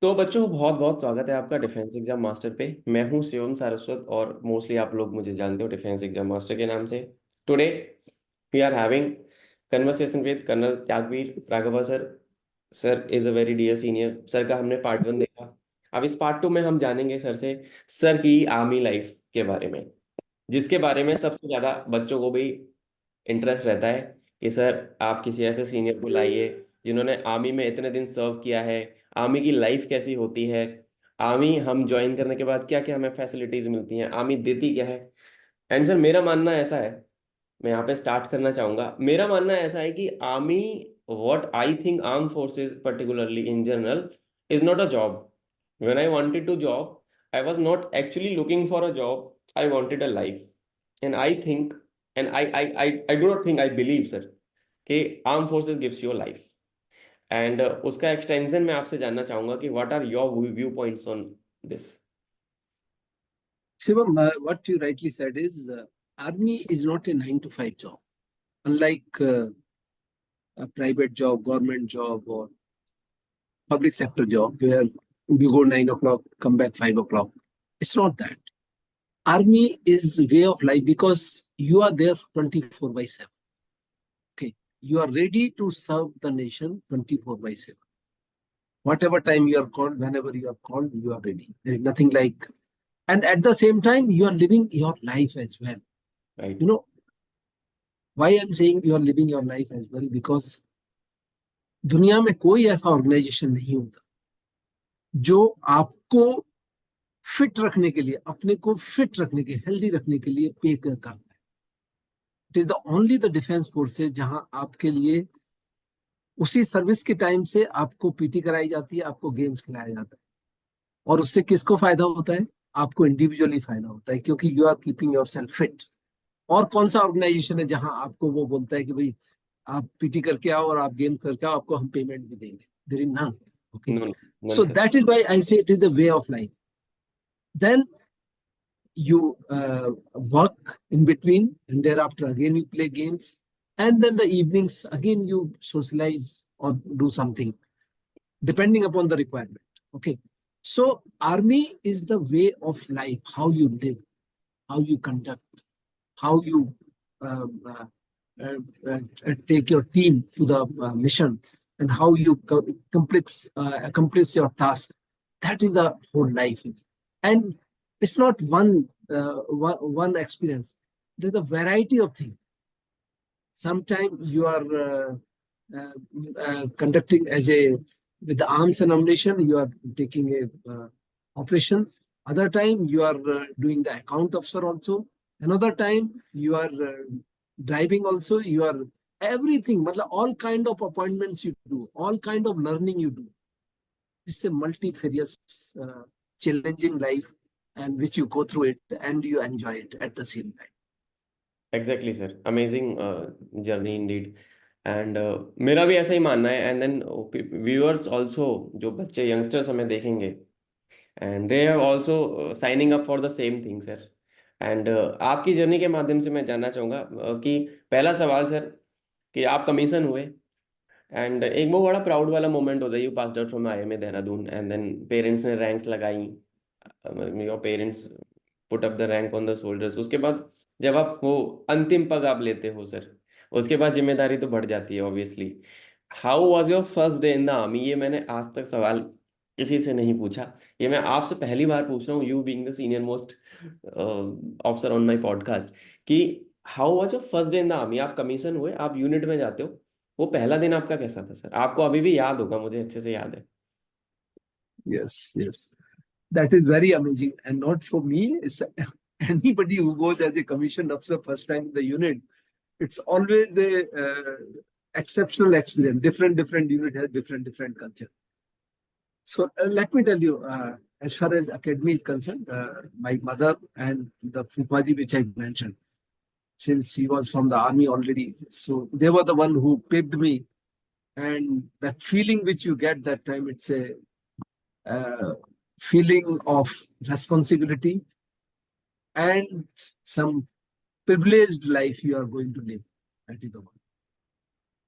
तो बच्चों बहुत बहुत स्वागत है आपका डिफेंस एग्जाम मास्टर पे। मैं हूं शिवम सारस्वत और मोस्टली आप लोग मुझे जानते हो डिफेंस एग्जाम मास्टर के नाम से। Today we are having conversation with colonel Tyagveer Raghava sir. Sir is a very dear senior. Sir का हमने पार्ट 1 देखा। अब इस पार्ट 2 में हम जानेंगे सर से सर की आर्मी लाइफ के बारे में, जिसके बारे में सबसे ज्यादा बच्चों को भी इंटरेस्ट रहता है कि सर आप किसी ऐसे सीनियर को लाइए जिन्होंने आर्मी में इतने दिन सर्व किया है। आर्मी की लाइफ कैसी होती है, आर्मी हम ज्वाइन करने के बाद क्या क्या हमें फैसिलिटीज मिलती हैं, आर्मी देती क्या है। एंड सर मेरा मानना ऐसा है, मैं यहाँ पे स्टार्ट करना चाहूंगा। मेरा मानना ऐसा है कि army, what I think arm forces particularly in general, is not a job. When I wanted to job, I was not actually looking for a job, I wanted a life. And I think, and I do not think, I believe sir कि arm forces gives your life. And उसका extension मैं आपसे जानना चाहूंगा कि what are your view points on this. Shivam, what you rightly said is army is not a 9 to 5 job, unlike a private job, government job, or public sector job where you go 9 o'clock, come back 5 o'clock. It's not that. Army is way of life because you are there 24 by 7. Okay. You are ready to serve the nation 24 by 7. Whatever time you are called, whenever you are called, you are ready. There is nothing like, and at the same time, you are living your life as well. Right. You know, why I'm saying you are living your life as well? Because दुनिया में कोई ऐसा organisation नहीं होता जो आपको fit रखने के लिए, अपने को फिट रखने के, हेल्दी रखने के लिए पे करता है। It is the only the defence forces जहां आपके लिए उसी सर्विस के टाइम से आपको पीटी कराई जाती है, आपको गेम्स खिलाया जाता है। और उससे किसको फायदा होता है? आपको इंडिविजुअली फायदा होता है, क्योंकि you are keeping yourself fit. और कौन सा ऑर्गेनाइजेशन है जहां आपको वो बोलता है कि भाई आप पीटी करके आओ और आप गेम करके आओ, आपको हम पेमेंट भी देंगे? There is none. Okay, no, none so sir. that is why I say it is the way of life. Then you work in between, and thereafter again you play games, and then the evenings again you socialize or do something depending upon the requirement. Okay, so army is the way of life, how you live, how you conduct, how you um, take your team to the mission, and how you accomplish your task. That is the whole life. And it's not one experience. There's a variety of things. Sometimes you are conducting as a with the arms and ammunition. You are taking a operations. Other time you are doing the account officer also. Another time you are driving also. You are everything. मतलब all kind of appointments you do, all kind of learning you do. It's a multifarious, challenging life, and which you go through it and you enjoy it at the same time. Exactly sir, amazing journey Indeed. And मेरा भी ऐसा ही मानना है। And then viewers also, जो बच्चे youngsters हमें देखेंगे, and they are also signing up for the same thing sir. And आपकी जर्नी के माध्यम से मैं जानना चाहूँगा कि पहला सवाल सर, कि आप कमीशन हुए, एंड एक बहुत बड़ा प्राउड वाला मोमेंट होता है, you passed out from IIM Dehradun, and then parents ने रैंक्स लगाई, your parents put up the rank on the shoulders. उसके बाद जब आप वो अंतिम पग आप लेते हो सर, उसके बाद जिम्मेदारी तो बढ़ जाती है obviously. How was your first day in the army? ये मैंने आज तक सवाल किसी से नहीं पूछा, ये मैं आपसे पहली बार पूछ रहा हूँ, you being the senior most officer on my podcast, कि how was your first day in the army? आप कमीशन हुए, आप यूनिट में जाते हो, वो पहला दिन आपका कैसा था सर? आपको अभी भी याद होगा, मुझे अच्छे से याद है। Yes, yes. That is very amazing. And not for me, it's anybody who goes as a commissioned officer first time in the unit, it's always a exceptional experience. Different unit has different culture. So let me tell you, as far as academy is concerned, my mother and the Fupaji which I mentioned, since he was from the army already, so they were the one who picked me. And that feeling which you get that time, it's a feeling of responsibility and some privileged life you are going to live. That is the one.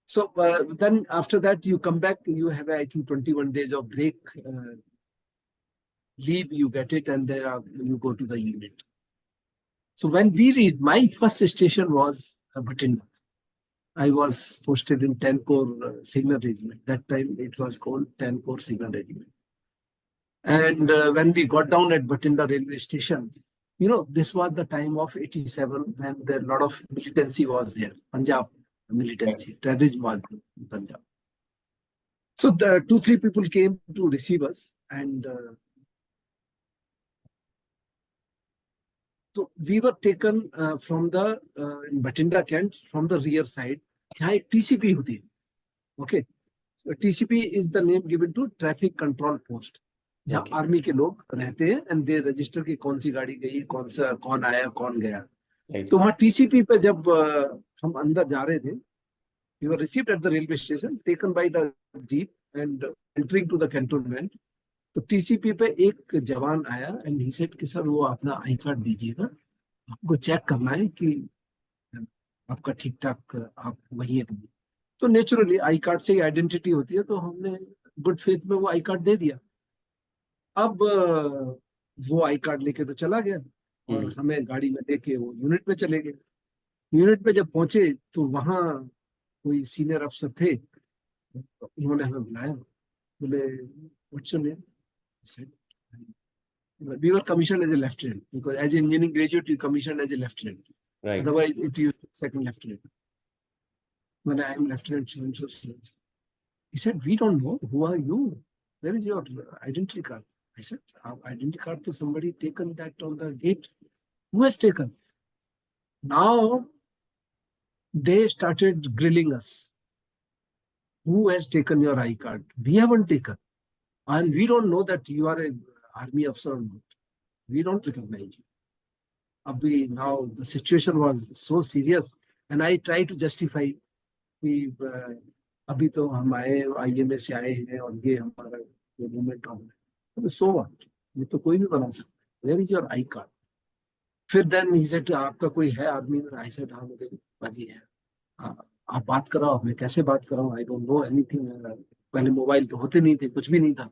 So then after that, you come back, you have, I think, 21 days of break leave, you get it, and then you go to the unit. So when we read, my first station was Bhatinda. I was posted in 10 Corps Signal Regiment. That time it was called 10 Corps Signal Regiment. And when we got down at Bhatinda railway station, this was the time of 87 when there a lot of militancy was there. Punjab militancy, terrorism was in Punjab. So the 2-3 people came to receive us, and so we were taken from the in Bhatinda Kent from the rear side. यहाँ एक TCP होती है, okay. So TCP is the name given to traffic control post. जहाँ army के लोग रहते हैं and they register की कौन सी गाड़ी गई, कौन आया, कौन गया. तो वहाँ TCP पे जब हम अंदर जा रहे थे, we were received at the railway station, taken by the jeep and entering to the cantonment. तो TCP पे एक जवान आया एंड ही सेड कि सर वो अपना आई कार्ड दीजिएगा, आपको चेक करना है कि आपका ठीक ठाक आप वही है. तो नेचुरली आई कार्ड से ही आइडेंटिटी होती है, तो हमने गुड फेथ में वो आई कार्ड दे दिया. अब वो आई कार्ड लेके तो चला गया और हमें गाड़ी में लेके वो यूनिट में चले गए. यूनिट में जब पहुंचे तो वहां कोई सीनियर अफसर थे, उन्होंने हमें बुलाया, बोले what's your name. We were commissioned as a lieutenant because as an engineering graduate you commissioned as a lieutenant. Right. Otherwise it used to be second lieutenant. When I am lieutenant so. He said, we don't know. Who are you? Where is your identity card? I said, our identity card to somebody taken that on the gate. Who has taken? Now they started grilling us. Who has taken your I card? We haven't taken. And we don't know that you are an army officer or not. We don't recognize you. Abhi, now the situation was so serious and I tried to justify कि अभी तो हम आए IMA से आए हैं और ये हमारा मूवमेंट ऑन है. सो व्हाट, ये तो कोई भी बना सकता है. Where is your I card? फिर देन ही सेड आपका कोई है आर्मी में? आई सेड हाँ मुझे बाजी है. आप बात कराओ. मैं कैसे बात कराऊं? I don't know anything. पहले मोबाइल तो होते नहीं थे, कुछ भी नहीं था.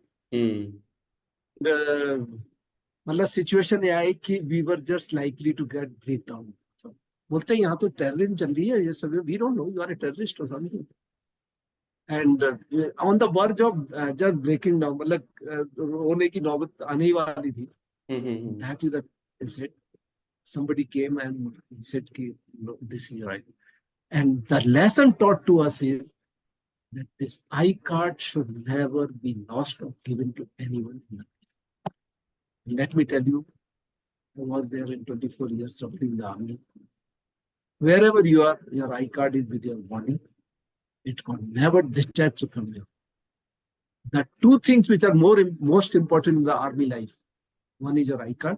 मतलब सिचुएशन ये आई कि we were just likely to get break down. बोलते हैं यहाँ तो टेररिज्म चल रही है, ये सब. We don't know you are a terrorist और something. And on the verge of just breaking down, मतलब रोने की नौबत आने ही वाली थी. That is the said somebody came and he said कि no, this is right. And the lesson taught to us is that this I card should never be lost or given to anyone. Let me tell you, I was there in 24 years roughly in the army. Wherever you are, your I card is with your body. It can never detach from you. The two things which are most important in the army life, one is your I card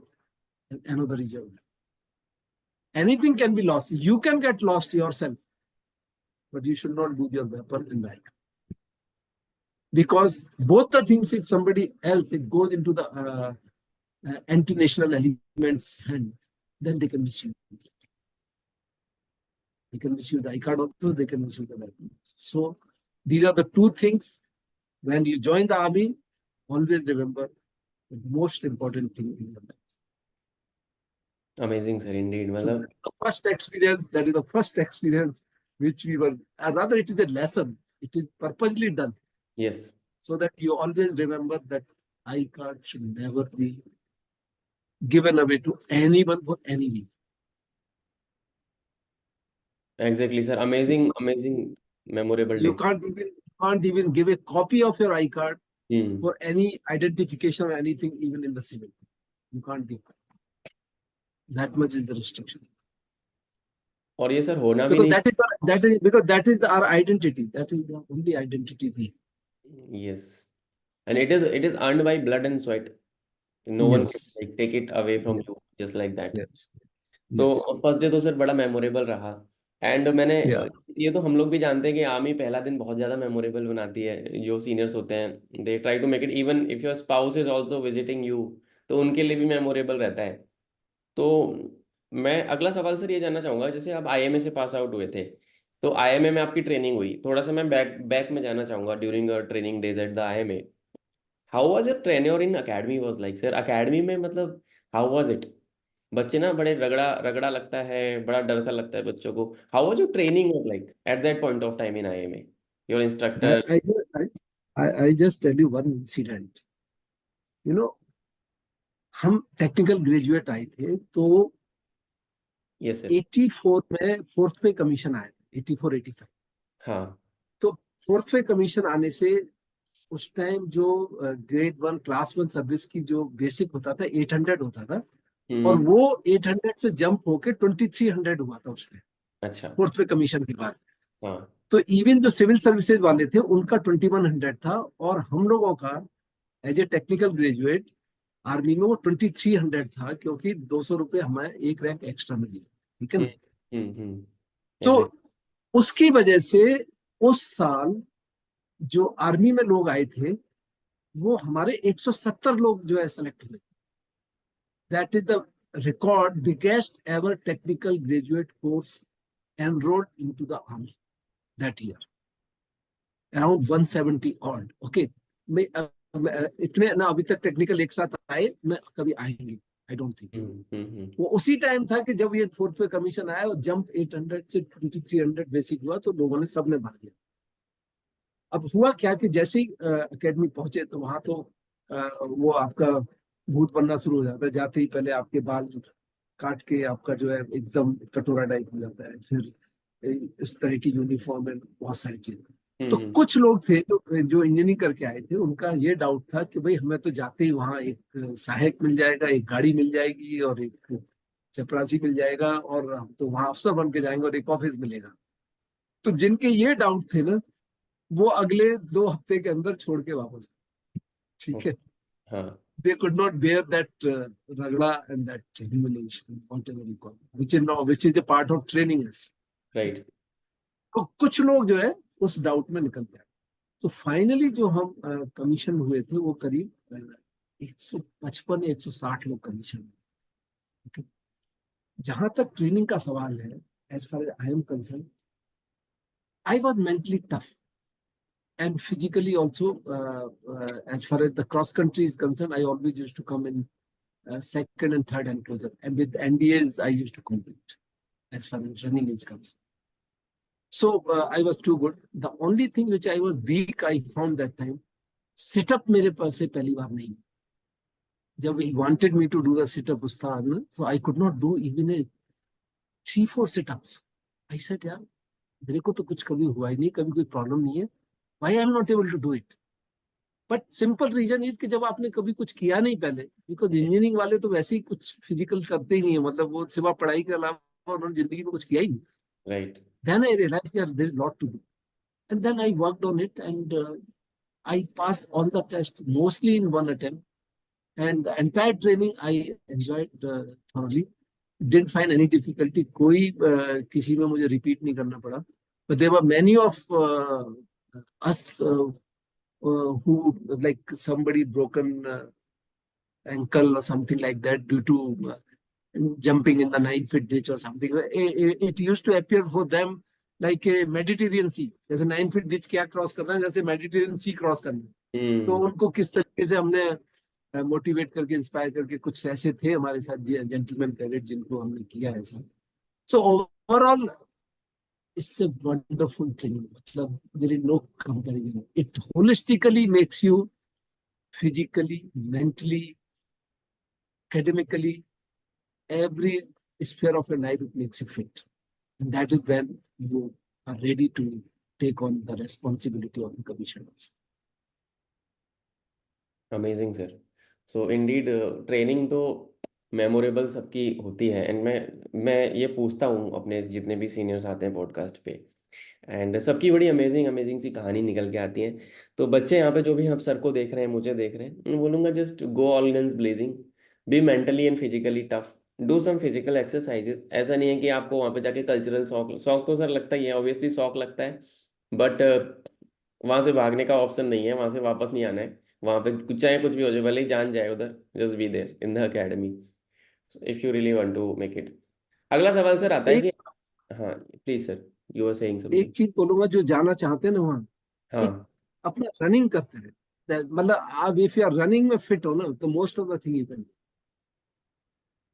and another is your life. Anything can be lost. You can get lost yourself, but you should not lose your weapon in the I card. Because both the things, if somebody else, it goes into the anti-national elements hand, then they can misuse it. They can misuse the I card also, they can misuse the weapon. So these are the two things. When you join the army, always remember the most important thing in your life. Amazing, sir, indeed. So the first experience, that is the first experience which we were, rather it is a lesson. It is purposely done. Yes. So that you always remember that I card should never be given away to anyone for any reason. Exactly, sir. Amazing, memorable day. You can't even give a copy of your I card for any identification or anything, even in the civil. You can't give that. That much is the restriction. और ये sir होना भी नहीं. Because that is our identity. That is the only identity we have. Yes, and it is earned by blood and sweat. No one can take it away from you just like that. Yes. तो first day तो sir बड़ा memorable रहा. And मैंने ये तो हम लोग भी जानते हैं कि आर्मी पहला दिन बहुत ज़्यादा मेमोरेबल बनाती है. जो सीनियर्स होते हैं they try to make it, even if your spouse is also visiting you, तो उनके लिए भी मेमोरेबल रहता है. तो मैं अगला सवाल सर ये जानना चाहूँगा, जैसे आप IMA से पास आउट हुए थे, तो IMA में आपकी ट्रेनिंग हुई. थोड़ा सा मैं बैक में जाना चाहूँगा during training days at the IMA. How was your tenure in academy was like sir? Academy में मतलब हाउ वाज इट? बच्चे ना बड़े रगड़ा रगड़ा लगता है, बड़ा डर सा लगता है बच्चों को। How was your training was like at that point of time in IMA? Your I, instructor? I, I just tell you one incident. You know, हम टेक्निकल ग्रेजुएट आए थे तो यस सर। 84 में फोर्थ पे कमीशन आया था, 84 85। हाँ। तो फोर्थ पे कमीशन आने से उस टाइम जो ग्रेड 1 क्लास 1 सर्विस की जो बेसिक होता था 800 होता था, और हम्म। वो 800 से जंप होके 2300 हुआ था उसमें, अच्छा। फोर्थ पे कमीशन के बाद। हाँ। तो इवन जो सिविल सर्विसेज वाले थे उनका 2100 था, और हम लोगों का as a technical graduate army में वो 2300 था, क्योंकि 200 रुपये हमें एक रैंक एक्स्ट्रा मिली, ठीक है हम्म। ना। तो एग्री। उसकी वजह से उस साल जो आर्मी में लोग आए थे वो हमारे 170 लोग जो है सेलेक्ट हुए। That is the record biggest ever technical graduate course enrolled into the army that year, around 170 odd. Okay, मैं इतने ना अभी तक टेक्निकल एक साथ आए ना कभी आएंगे, आई डोंट थिंक। वो उसी टाइम था कि जब ये फोर्थ पे कमीशन आया और जंप 800 से 2300 बेसिक हुआ, तो लोगों ने सबने भर लिया। अब हुआ क्या कि जैसे ही एकेडमी पहुंचे तो वहां तो वो आपका भूत बनना शुरू हो जाता है। जाते ही पहले आपके बाल काट के आपका जो है एकदम कटोरा टाइप हो जाता है, फिर इस तरह की यूनिफॉर्म में बहुत सारी चीजें। तो हम्म। कुछ लोग थे जो जो इंजीनियरिंग करके आए थे, उनका ये डाउट था कि भाई हमें तो जाते ही वहां एक सहायक मिल जाएगा, एक गाड़ी मिल जाएगी और एक चपरासी मिल जाएगा, और हम तो वहां अफसर बन के जाएंगे और एक ऑफिस मिलेगा। तो जिनके ये डाउट थे ना, वो अगले 2 हफ्ते के अंदर छोड़ के वापस आए, ठीक है। हाँ। They could not bear that ragda and that humiliation, whatever you call it, which is a part of training us. Right. तो कुछ लोग जो है उस डाउट में निकल गए। तो फाइनली जो हम कमीशन हुए थे वो करीब 155 या 160 लोग कमीशन हुए। Okay? जहां तक ट्रेनिंग का सवाल है, as far as I am concerned, I was mentally tough and physically also. As far as the cross country is concerned, I always used to come in second and third enclosure, and with NDAs I used to compete as far as running is concerned. So I was too good. The only thing which I was weak, I found that time, sit up मेरे पास से पहली बार नहीं। जब he wanted me to do the sit up उस्ताद ना, so I could not do even a 3 4 sit ups. I said यार मेरे को तो कुछ कभी हुआ ही नहीं, कभी कोई प्रॉब्लम नहीं है, why I am not able to do it? But simple reason is कि जब आपने कभी कुछ किया नहीं पहले, बिकॉज इंजीनियरिंग वाले तो वैसे ही कुछ फिजिकल करते ही नहीं है, मतलब वो सिवा पढ़ाई के अलावा उन्होंने जिंदगी में कुछ किया ही नहीं। Right. Then I realize there is lot to do, and then I worked on it, and I pass all the test mostly in one attempt, and the entire training I enjoyed thoroughly, didn't find any difficulty. कोई किसी में मुझे repeat नहीं करना पड़ा, but there were many of us who, like somebody broken ankle or something like that due to jumping in the 9 feet ditch or something. It used to appear for them like a Mediterranean Sea. जैसे 9 feet ditch क्या cross करना है, जैसे Mediterranean Sea cross करना है। तो हम्म। उनको किस तरीके से हमने मोटिवेट करके इंस्पायर करके, कुछ ऐसे थे हमारे साथ जेंटलमैन कैडेट जिनको हमने किया ऐसा। So overall it's a wonderful training, मतलब there is no comparison. It holistically makes you physically, mentally, academically, every sphere of your life, it makes you fit. And that is when you are ready to take on the responsibility of the commission officer. Amazing sir. So Indeed training तो memorable सबकी होती है। And मैं ये पूछता हूँ अपने जितने भी सीनियर्स आते हैं पॉडकास्ट पे, एंड सबकी बड़ी अमेजिंग अमेजिंग सी कहानी निकल के आती है। तो बच्चे यहाँ पे जो भी हम सर को देख रहे हैं, मुझे देख रहे हैं, मैं बोलूँगा just go all guns blazing, be mentally and physically tough, do some physical exercises. ऐसा नहीं है कि आपको वहाँ पे जाके कल्चरल शौक शौक तो सर लगता ही है, ऑब्वियसली शौक लगता है, बट वहाँ से भागने का ऑप्शन नहीं है, वहाँ से वापस नहीं आना है। वहाँ पे कुछ चाहे कुछ भी हो जाए, भले ही जान जाए उधर, just be there in the academy if you really want to make it. अगला सवाल सर आता है एक कि, हाँ please sir, you are saying एक समथिंग। चीज बोलूंगा, जो जाना चाहते हैं ना वहाँ, एक हाँ। अपना रनिंग करते रहे। मतलब if you are running में fit हो ना, तो most of the thing you can do.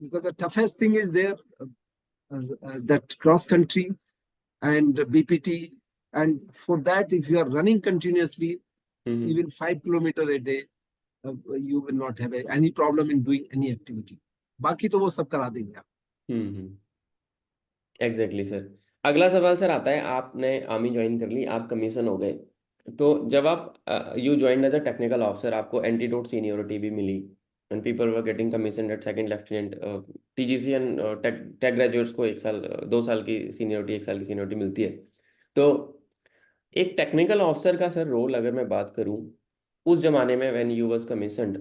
Because the toughest thing is there, that cross country and BPT, and for that if you are running continuously, even 5 kilometer a day, you will not have any problem in doing any activity. बाकी तो वो सब करा देंगे आप. Exactly sir. अगला सवाल sir आता है, आपने आर्मी ज्वाइन कर ली, आप कमीशन हो गए, तो जब आप you join as a technical officer, आपको एंटीडोट सीनियोरिटी भी मिली and people were getting commission at second lieutenant. TGC and tech graduates को 1 साल 2 साल की सीनियोरिटी, 1 साल की सीनियोरिटी मिलती है. तो एक टेक्निकल ऑफिसर का सर रोल अगर मैं बात करूं उस जमाने में व्हेन यू वाज कमीशन्ड,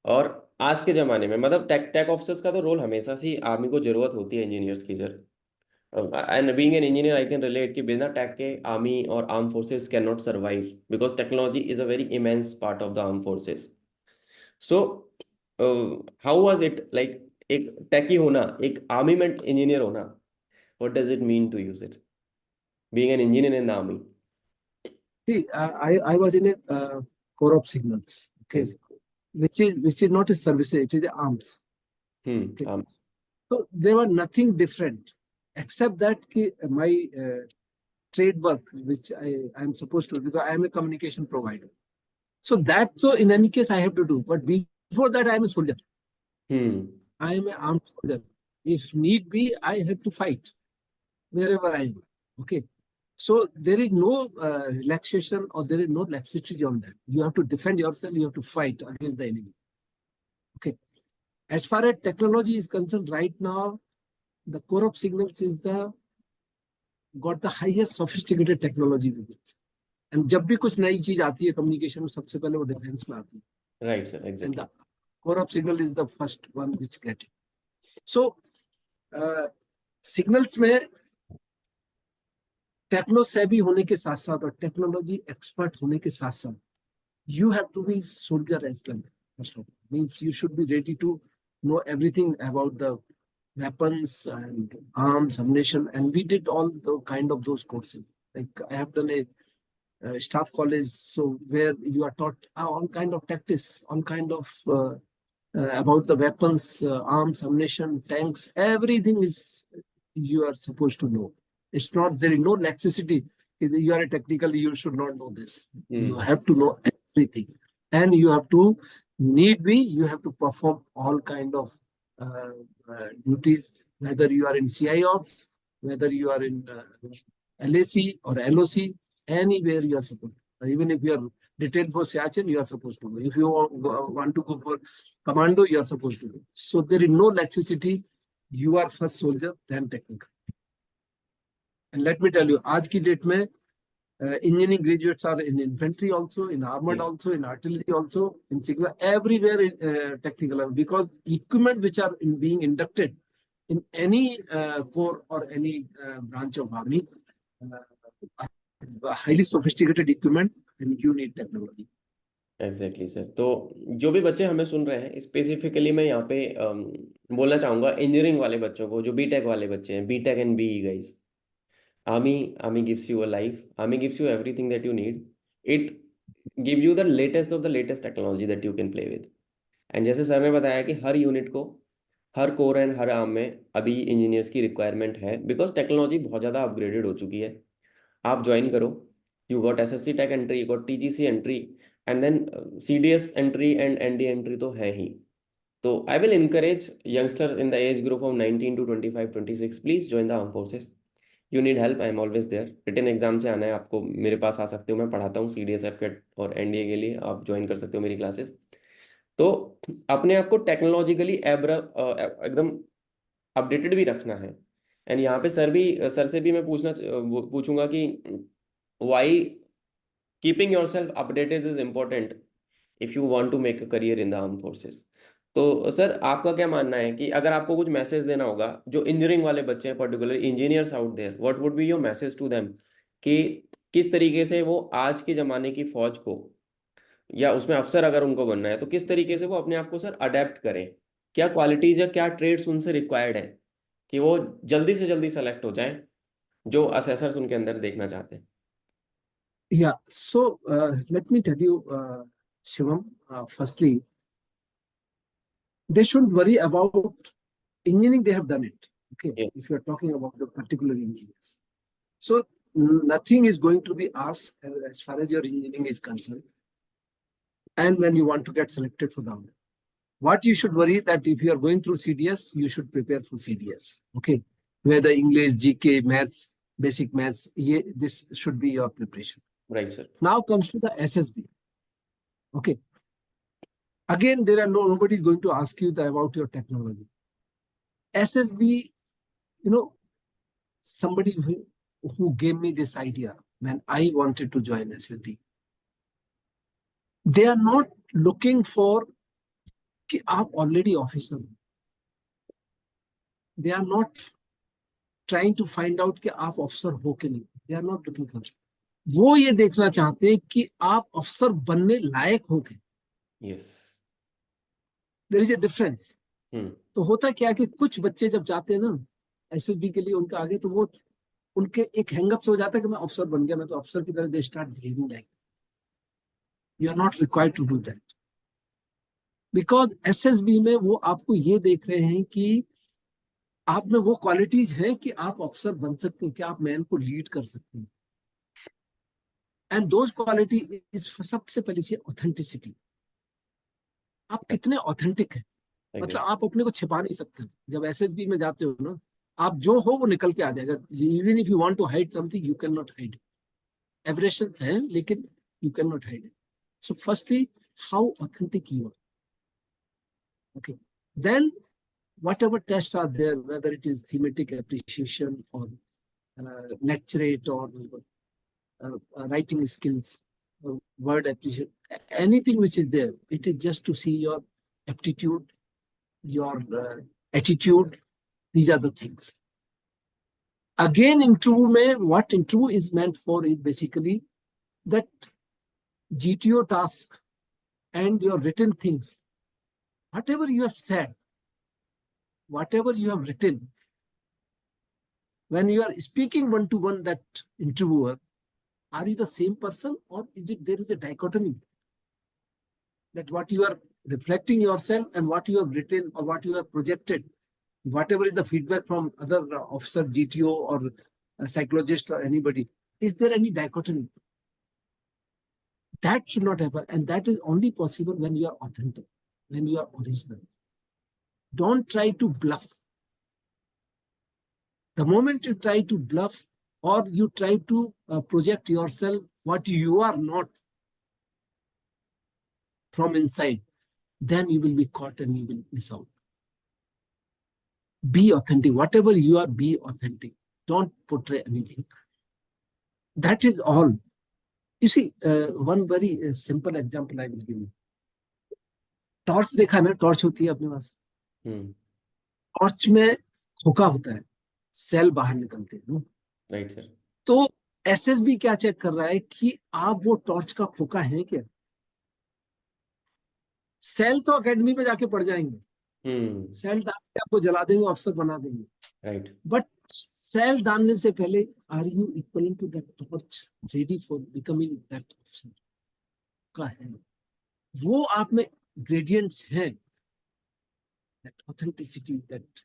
और आज के जमाने में, मतलब टेक ऑफिसर्स का तो रोल हमेशा से आर्मी को जरूरत होती है इंजीनियर्स की sir. And being an engineer I can relate कि बिना टेक के आर्मी और arm forces can not survive, because technology is a very immense part of the arm forces. So how was it like, एक techie होना, एक army में engineer होना, what does it mean to you sir, being an engineer in the army? See, I was in a corps of signals, okay, Yes. which is not a service, it is the arms. Okay. Arms. So there were nothing different except that my trade work, which I am supposed to, because I am a communication provider. So that, so in any case, I have to do. But before that, I am a soldier. I am an armed soldier. If need be, I have to fight wherever I am. Okay. So there is no relaxation or there is no laxity on that. You have to defend yourself. You have to fight against the enemy. Okay. As far as technology is concerned, right now, the core of signals is got the highest sophisticated technology with it. And जब भी कुछ नई चीज आती है communication में, सबसे पहले वो डिफेंस में आती है. Right, sir. Exactly. And the core of signal is the first one which get it. So signals में टेक्नो सेवी होने के साथ साथ और टेक्नोलॉजी एक्सपर्ट होने के साथ साथ you have to be soldier as well. First of all, means you should be ready to know everything about the weapons and arms, ammunition, and we did all the kind of those courses. Like I have done a staff college, so where you are taught all kind of tactics, all kind of about the weapons, arms, ammunition, tanks, everything is you are supposed to know. It's not, there is no laxity. If you are a technical, you should not know this. You have to know everything, and you have to, need be, you have to perform all kind of duties, whether you are in CI ops, whether you are in LAC or LOC, anywhere you are supposed to. Even if you are detailed for Siachen, you are supposed to go. If you want to go for commando, you are supposed to go. So there is no laxity. You are first soldier, then technical. And let me tell you, आज की date में engineering graduates are in infantry also, in armored also, in artillery also, in signal, everywhere in technical, because equipment which are being inducted in any corps or any branch of army, highly sophisticated equipment, and you need technology. Exactly sir. तो जो भी बच्चे हमें सुन रहे हैं, specifically मैं यहाँ पे बोलना चाहूँगा इंजीनियरिंग वाले बच्चों को, जो बीटेक वाले बच्चे हैं, B Tech and BE guys. Army gives you a life. Army gives you everything that you need. It give you the latest of the latest technology that you can play with. And जैसे sir ने बताया कि हर unit को, हर core and her arm में अभी engineers की requirement है, because technology बहुत ज़्यादा अपग्रेडेड हो चुकी है. आप ज्वाइन करो, you got SSC tech entry, you got TGC entry, and then CDS entry and ND entry तो है ही. तो I will encourage youngster in the age group of 19 to 25 26, please join the arm forces. You need help, I am always there. Written exam से आना है आपको, मेरे पास आ सकते हो, मैं पढ़ाता हूँ सीडीएस एफकेट और एनडीए के लिए, आप ज्वाइन कर सकते हो मेरी क्लासेस. तो अपने आप को टेक्नोलॉजिकली एकदम अपडेटेड भी रखना है. एंड यहाँ पे सर से भी मैं पूछूंगा कि why keeping yourself updated is important if you want to make a career in the arm forces. तो सर आपका क्या मानना है कि अगर आपको कुछ मैसेज देना होगा जो इंजीनियरिंग वाले बच्चे हैं, particularly engineers out there, what would be your message to them, कि किस तरीके से वो आज के ज़माने की फौज को, या उसमें अफसर अगर उनको बनना है, तो किस तरीके से वो अपने आप को सर अडेप्ट करें, क्या क्वालिटीज या क्या ट्रेड्स उनसे रिक्वायर्ड है कि वो जल्दी से जल्दी सेलेक्ट हो जाएं, जो असेसर्स उनके अंदर देखना चाहते हैं? Yeah, so let me tell you, Shivam, firstly, they shouldn't worry about engineering. They have done it. Okay, Yes. if you are talking about the particular engineers, so nothing is going to be asked as far as your engineering is concerned. And when you want to get selected for the honor, what you should worry that if you are going through CDS, you should prepare for CDS. Okay, whether English, GK, maths, basic maths, this should be your preparation. Right, sir. Now comes to the SSB. Okay, again there are nobody is going to ask you about your technology. SSB, you know, somebody who gave me this idea when I wanted to join SSB. They are not looking for कि आप already officer. They are not trying to find out कि आप officer हो कि नहीं. They are not looking for. वो ये देखना चाहते हैं कि आप अफसर बनने लायक हो गए. Yes. There is a difference. तो होता क्या कि कुछ बच्चे जब जाते हैं ना एसएसबी के लिए उनका आगे तो वो उनके एक हैंगअप से हो जाता है कि मैं अफसर बन गया, मैं तो अफसर की तरह they start behaving like. You are not required to do that because SSB में वो आपको ये देख रहे हैं कि आप में वो क्वालिटीज हैं कि आप अफसर बन सकते हैं, कि आप मैन को लीड कर सकते हैं. एंड दोज क्वालिटी इज सबसे पहले से ऑथेंटिसिटी. आप कितने ऑथेंटिक हैं, मतलब आप अपने को छिपा नहीं सकते. जब एसएसबी में जाते हो ना, आप जो हो वो निकल के आ जाएगा. Even if you want to hide something you can not hide. Aberrations हैं लेकिन you can not hide. So firstly how authentic you are. Okay, then whatever tests are there, whether it is thematic appreciation or lecturate or writing skills, word appreciation, anything which is there, it is just to see your aptitude, your attitude. These are the things. Again, interview mein, what interview is meant for is basically that GTO task and your written things, whatever you have said, whatever you have written, when you are speaking one-to-one that interviewer, are you the same person or is it there is a dichotomy that what you are reflecting yourself and what you have written or what you have projected, whatever is the feedback from other officer, GTO or a psychologist or anybody, is there any dichotomy? That should not happen, and that is only possible when you are authentic, when you are original. Don't try to bluff. The moment you try to bluff or you try to project yourself what you are not from inside, then you will be caught and you will miss out. Be authentic. Whatever you are, be authentic. Don't portray anything. That is all. You see, one very simple example I will give you. Torch देखा ना, torch होती है अपने पास. Torch में खोखा होता है, cell बाहर निकलते हैं. Right sir. तो एसएसबी क्या चेक कर रहा है कि आप वो टॉर्च का खोखा है क्या. सेल तो एकेडमी में जाके पड़ जाएंगे, सेल डाल के आपको जला देंगे, ऑफिसर बना देंगे. राइट. बट सेल डालने से पहले are you equal to that torch, ready for becoming that officer का है. वो आप में ग्रेडियंट्स हैं, that authenticity, that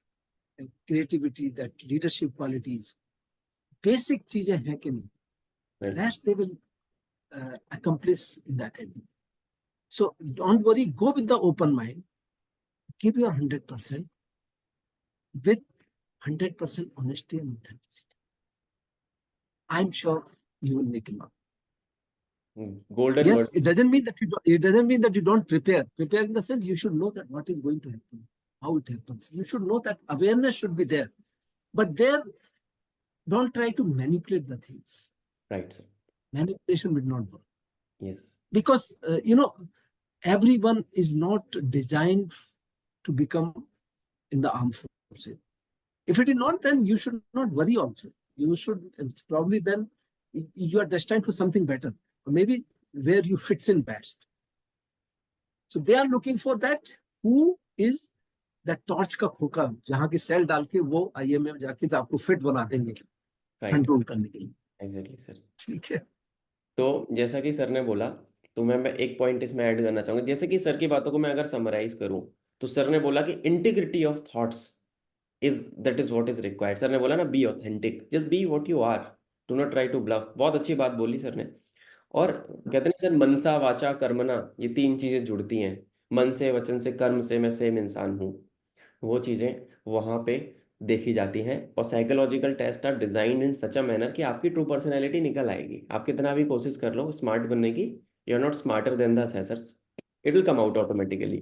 creativity, that leadership qualities, basic चीजें हैं कि नहीं. That they will accomplish in the academy. So don't worry, go with the open mind, give your 100% with 100% honesty and authenticity. I'm sure you will make it up. Golden yes, word. it doesn't mean that you don't prepare. Prepare in the sense you should know that what is going to happen, how it happens. You should know that awareness should be there. But there, don't try to manipulate the things. Right, sir. Manipulation will not work. Yes. Because, everyone is not designed to become in the armed forces. If it is not, then you should not worry also. You should probably then, you are destined for something better. Or maybe where you fits in best. So they are looking for that. Who is that torch का खोखा, जहाँ के cell डाल के वो IM में जाके तो आपको फिट बना देंगे कंट्रोल करने के लिए. Exactly sir. ठीक है. तो जैसा कि सर ने बोला तो मैं एक पॉइंट इसमें ऐड करना चाहूंगा। जैसे कि सर की बातों को मैं अगर समराइज करूं, तो सर ने बोला कि integrity of thoughts is that is what is required. Sir ने बोला ना, be authentic, just be what you are, do not try to bluff. बहुत अच्छी बात बोली सर ने। और कहते हैं सर, मनसा वाचा कर्मणा, ये तीन चीजें जुड़ती हैं। मन से, वचन से, कर्म से मैं सेम इंसान हूँ। वो चीजें वहां पे देखी जाती हैं। और psychological test are designed in such a manner कि आपकी ट्रू पर्सनैलिटी निकल आएगी। आप कितना भी कोशिश कर लो स्मार्ट बनने की, you are not smarter than the assessors, it will come out automatically.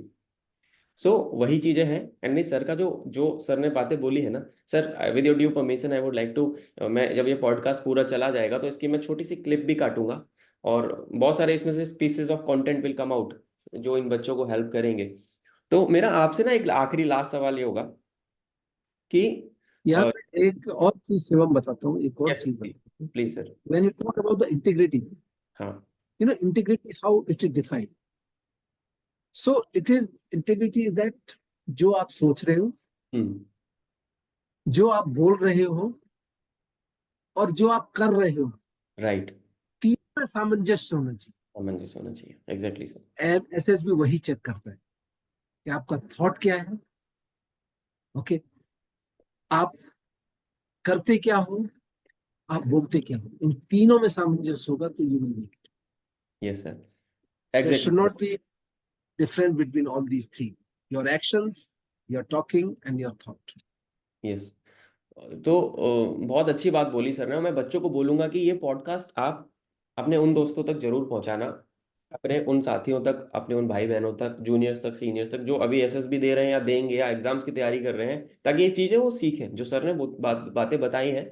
So वही चीजें हैं। एंड नहीं, सर का जो जो सर ने बातें बोली है ना, sir with your due permission I would like to, मैं जब ये पॉडकास्ट पूरा चला जाएगा तो इसकी मैं छोटी सी क्लिप भी काटूंगा, और बहुत सारे इसमें से pieces of content will come out जो इन बच्चों को हेल्प करेंगे। तो मेरा आपसे ना एक आखिरी लास्ट सवाल ये होगा कि यहाँ पे एक और चीज शिवम बताता हूँ, एक और यस चीज बताता हूँ। Please sir. When you talk about the integrity, हाँ। integrity, how it is defined. So it is integrity is that जो आप सोच रहे हो, हम्म। जो आप बोल रहे हो, और जो आप कर रहे हो, राइट। तीनों में सामंजस्य होना चाहिए। सामंजस्य होना चाहिए, एग्जैक्टली सर। एंड एसएसबी वही चेक करता है कि आपका थॉट क्या है, ओके, आप करते क्या हो, आप बोलते क्या हो, इन तीनों में सामंजस्य होगा तो you will make it. Yes sir, there should exactly. Not be difference between all these three, your actions, your talking and your thought. Yes. तो बहुत अच्छी बात बोली सर ने। मैं बच्चों को बोलूंगा कि ये पॉडकास्ट आप अपने उन दोस्तों तक जरूर पहुंचाना, अपने उन साथियों तक, अपने उन भाई बहनों तक, जूनियर्स तक, सीनियर्स तक, जो अभी एसएसबी दे रहे हैं या देंगे या एग्जाम्स की तैयारी कर रहे हैं, ताकि ये चीजें वो सीखें जो सर ने बातें बताई हैं।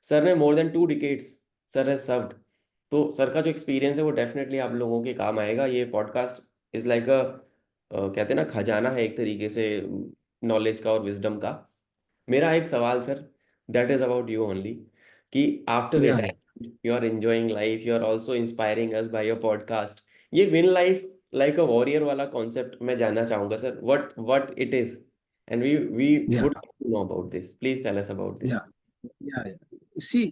सर ने more than 2 decades sir has served. तो सर का जो एक्सपीरियंस है वो डेफिनेटली आप लोगों के काम आएगा। ये पॉडकास्ट इज लाइक अ, कहते हैं ना, खजाना है एक तरीके से नॉलेज का और विजडम का। मेरा एक सवाल सर, that is about you only, कि आफ्टर या retirement you are enjoying life, you are also inspiring us by your podcast. ये win life like a warrior वाला कॉन्सेप्ट मैं जानना चाहूंगा sir, what it is, and we या would know about this. Please tell us about या this. या see,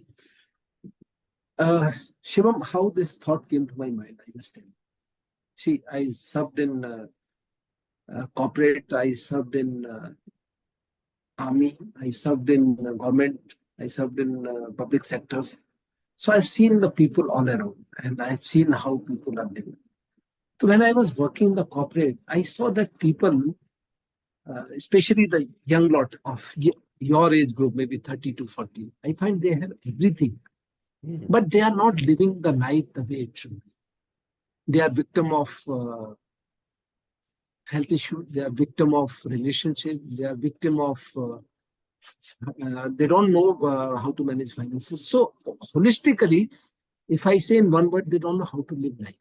Shivam, how this thought came to my mind, I just tell you. See, I served in corporate, I served in army, I served in government, I served in public sectors. So I've seen the people all around, and I've seen how people are living. So when I was working in the corporate, I saw that people, especially the young lot of your age group, maybe 30 to 40, I find they have everything, Hmm. but they are not living the life the way it should be. They are victim of health issue, they are victim of relationship, they are victim of they don't know how to manage finances. So holistically, if I say in one word, they don't know how to live life.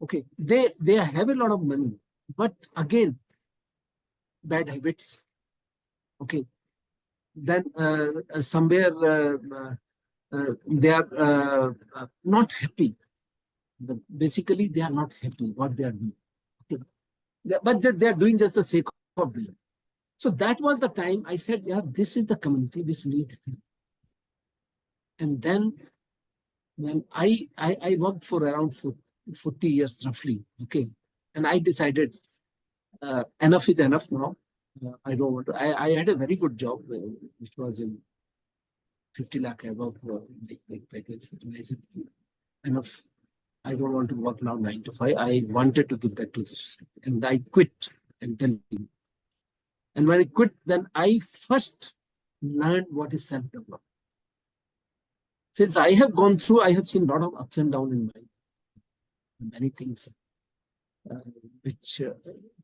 Okay, they have a lot of money, but again, bad habits. Okay, then somewhere they are not happy. Basically, they are not happy what they are doing. Okay, but they are doing just the sake of doing. So that was the time I said, yeah, this is the community which need help. And then when I worked for around 40 years roughly, okay, and I decided enough is enough now. I don't want to. I had a very good job, which was in 50 lakh above like package. And I said, enough. I don't want to work now 9 to 5. I wanted to give back to the society, and I quit. And tell you. And when I quit, then I first learned what is self-development. Since I have gone through, I have seen a lot of ups and downs in my many things, uh, which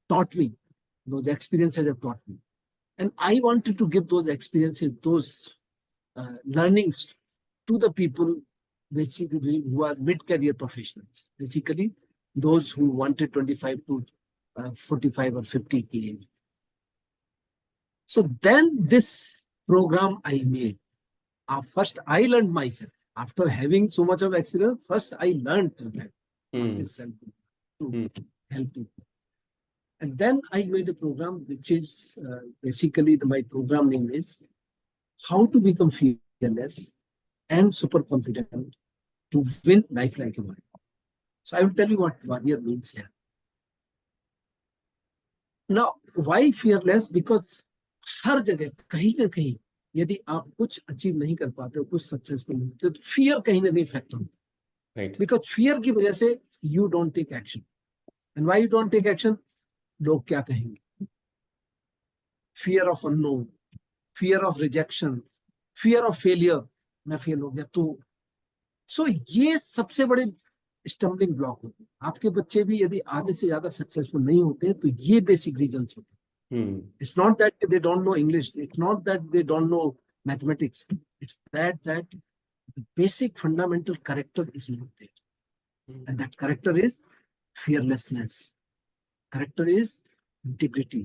taught me, those experiences have taught me. And I wanted to give those experiences, those learnings to the people basically who are mid-career professionals, basically those who wanted 25 to 45 or 50 k. So then this program I made. First, I learned myself. After having so much of experience, first I learned that what Hmm. is self to Hmm. help people. And then I made a program which is basically my program name is How to Become Fearless and Super Confident to Win Life Like a Wine. So I will tell you what warrior means here. Now, why fearless? Because हर जगह कहीं ना कहीं यदि आप कुछ achieve नहीं कर पाते हो, कुछ सक्सेसफुल नहीं होते, तो फियर कहीं ना कहीं फैक्टर होता है। राइट। बिकॉज फियर की वजह से you don't take action. And why you don't take action? लोग क्या कहेंगे? Fear of unknown, fear of rejection, fear of failure. मैं फेल हो गया तो। सो ये सबसे बड़े स्टम्बलिंग ब्लॉक होते हैं। आपके बच्चे भी यदि आगे से ज्यादा सक्सेसफुल नहीं होते तो ये बेसिक रीजन होते हैं। It's not that they don't know English, it's not that they don't know mathematics, it's that the basic fundamental character is not there. And that character is fearlessness. Character is integrity.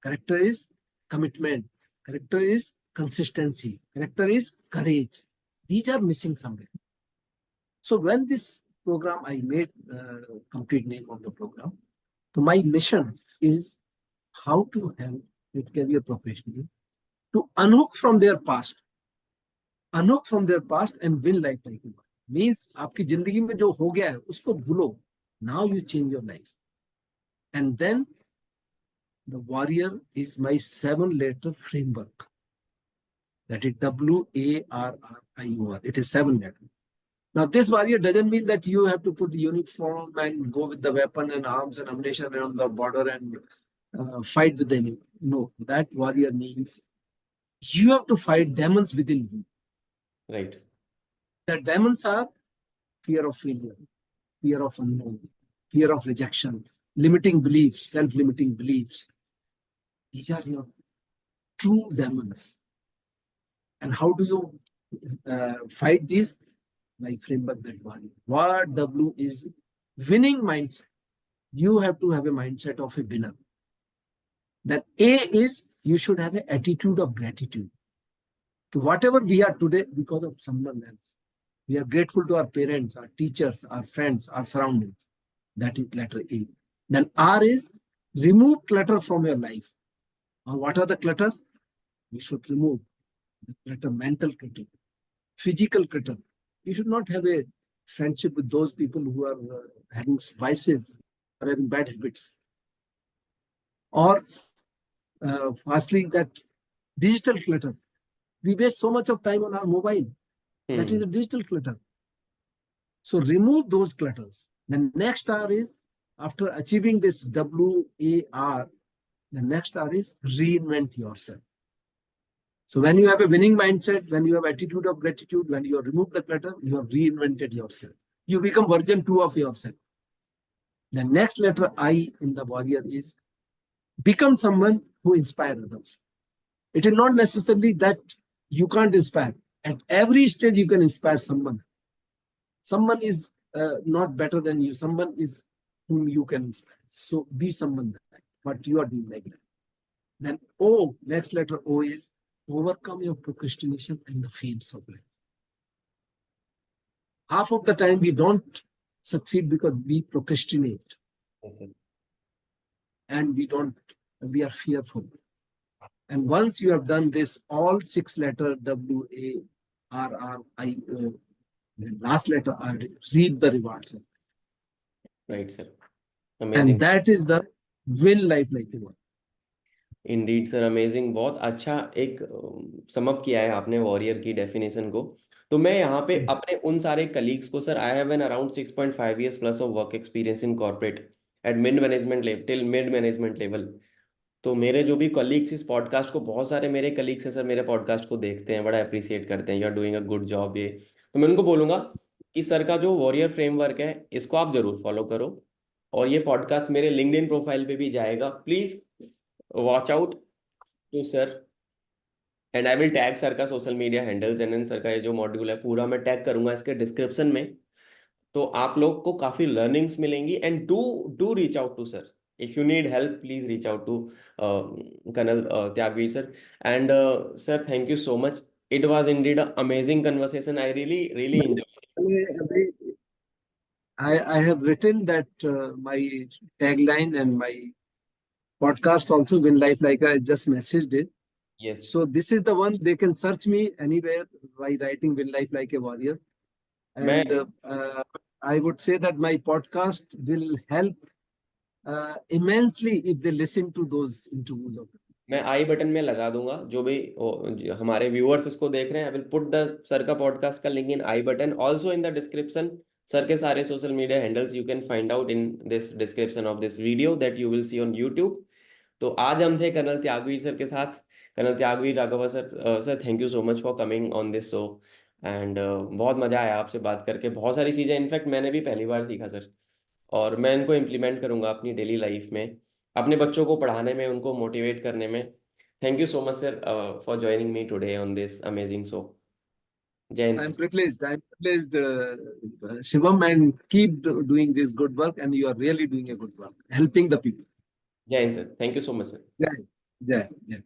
Character is commitment. Character is consistency. Character is courage. These are missing somewhere. So when this program I made complete name of the program, so my mission is how to help with career professionals to unhook from their past, unhook from their past and win life like you. Means आपकी जिंदगी में जो हो गया है उसको भूलो. Now you change your life. And then the warrior is my 7-letter framework. That is WARRIOR. It is 7 letters. Now this warrior doesn't mean that you have to put uniform and go with the weapon and arms and ammunition on the border and fight with the enemy. No, that warrior means you have to fight demons within you. Right. The demons are fear of failure, fear of unknown, fear of rejection, limiting beliefs, self-limiting beliefs. These are your true demons. And how do you fight these? My framework that warrior. What W is winning mindset. You have to have a mindset of a winner. Then A is you should have an attitude of gratitude. So whatever we are today because of someone else. We are grateful to our parents, our teachers, our friends, our surroundings. That is letter A. Then R is remove clutter from your life. What are the clutter? You should remove the clutter, mental clutter, physical clutter. You should not have a friendship with those people who are having vices or having bad habits. Or firstly, that digital clutter. We waste so much of time on our mobile. That is a digital clutter. So remove those clutters. The next R is, after achieving this WAR, the next R is reinvent yourself. So when you have a winning mindset, when you have attitude of gratitude, when you have removed the clutter, you have reinvented yourself. You become version 2 of yourself. The next letter I in the warrior is become someone who inspires others. It is not necessarily that you can't inspire. At every stage, you can inspire someone. Someone is not better than you. Someone is whom you can inspire. So be someone like that. But you are doing like that. Then O, next letter O is overcome your procrastination in the fields of life. Half of the time we don't succeed because we procrastinate. Yes, sir. And we are fearful. And once you have done this, all 6 letter WARRIO, the last letter R, reap the rewards. Right, sir. And Amazing. that is the win life like you want. Indeed sir, amazing. बहुत अच्छा एक sum up किया है आपने warrior की definition को। तो मैं यहाँ पे अपने उन सारे कलीग्स को, sir I have an around 6.5 years plus of work experience in corporate at mid management level till mid management level. तो मेरे जो भी कलीग्स इस पॉडकास्ट को, बहुत सारे मेरे कलीग्स हैं सर, मेरे पॉडकास्ट को देखते हैं, बड़ा अप्रिशिएट करते हैं, you are doing a good job. ये तो मैं उनको बोलूँगा कि सर का जो वॉरियर फ्रेमवर्क है इसको आप जरूर फॉलो करो, और ये पॉडकास्ट मेरे लिंक्डइन प्रोफाइल पे भी जाएगा। Please watch out to sir, and I will tag sir का social media handles, and sir का ये जो मॉड्यूल है पूरा मैं टैग करूंगा इसके डिस्क्रिप्शन में। तो आप लोग को काफी लर्निंग्स मिलेंगी, and do do reach out to sir if you need help. Please reach out to colonel Tyagveer sir. And sir, thank you so much. It was indeed a amazing conversation. I really really enjoy. I have written that my tagline and my podcast also, Win Life Like I just messaged it. Yes, So this is the one they can search me anywhere by writing Win Life Like a Warrior. मैं And I would say that my podcast will help immensely if they listen to those interviews of them. मैं आई button में लगा दूंगा, जो भी जो हमारे viewers इसको देख रहे हैं, I will put the sir का पॉडकास्ट का link in I button, also in the description. Sir के सारे social media handles you can find out in this description of this video that you will see on YouTube. तो आज हम थे colonel Tyagveer sir के साथ। Colonel Tyagveer Raghava sir, sir thank you so much for coming on this show and बहुत मज़ा आया आपसे बात करके। बहुत सारी चीज़ें इनफैक्ट मैंने भी पहली बार सीखा सर, और मैं इनको इम्प्लीमेंट करूंगा अपनी डेली लाइफ में, अपने बच्चों को पढ़ाने में, उनको मोटिवेट करने में। Thank you so much sir for joining me today on this amazing show. जय हिंद I'm sir. privileged. I'm privileged, Shivam, and keep doing this good work. And you are really doing a good work, helping the people. जय Hind sir, thank you so much sir. Jai, Jai, Jai.